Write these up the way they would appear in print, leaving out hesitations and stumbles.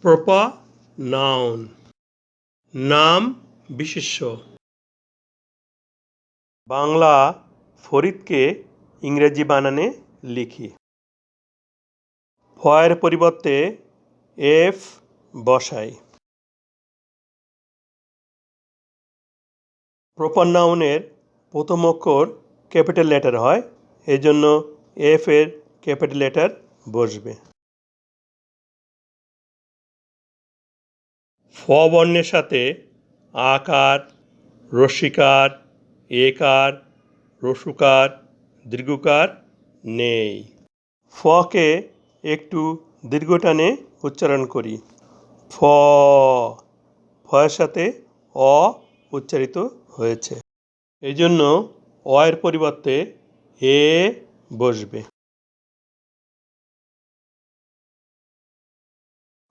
Proper noun, নাম বিশেষ্য। বাংলা ফরিদকে ইংরেজি বানানে লিখি। ফয়ের পরিবর্তে এফ বসাই। প্রপার নাউনের প্রথম অক্ষর ক্যাপিটাল লেটার হয়, এই জন্য এফ এর ক্যাপিটাল লেটার বসবে। ফ বর্ণের সাথে আকার, রস্যিকার, একার, রসুকার, দীর্ঘকার নেই। ফকে একটু দীর্ঘ টানে উচ্চারণ করি। ফ, ফয়ের সাথে অ উচ্চারিত হয়েছে, এই জন্য অ এর পরিবর্তে এ বসবে।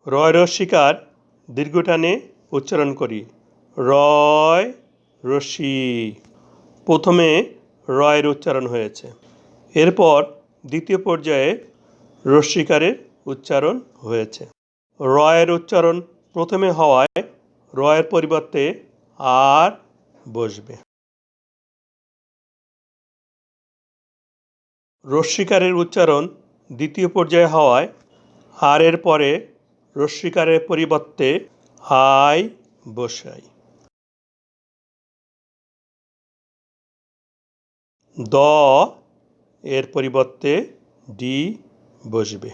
রয় রস্যিকার দীর্ঘ টানে উচ্চারণ করি। রয় রস্যি, প্রথমে রয়ের উচ্চারণ হয়েছে, এরপর দ্বিতীয় পর্যায়ে রস্যিকারের উচ্চারণ হয়েছে। রয়ের উচ্চারণ প্রথমে হওয়ায় রয়ের পরিবর্তে আর বসবে। রস্যিকারের উচ্চারণ দ্বিতীয় পর্যায়ে হওয়ায় আর এর পরে রস্যিকারের পরিবর্তে আই বসাই। দ এর পরিবর্তে ডি বসবে।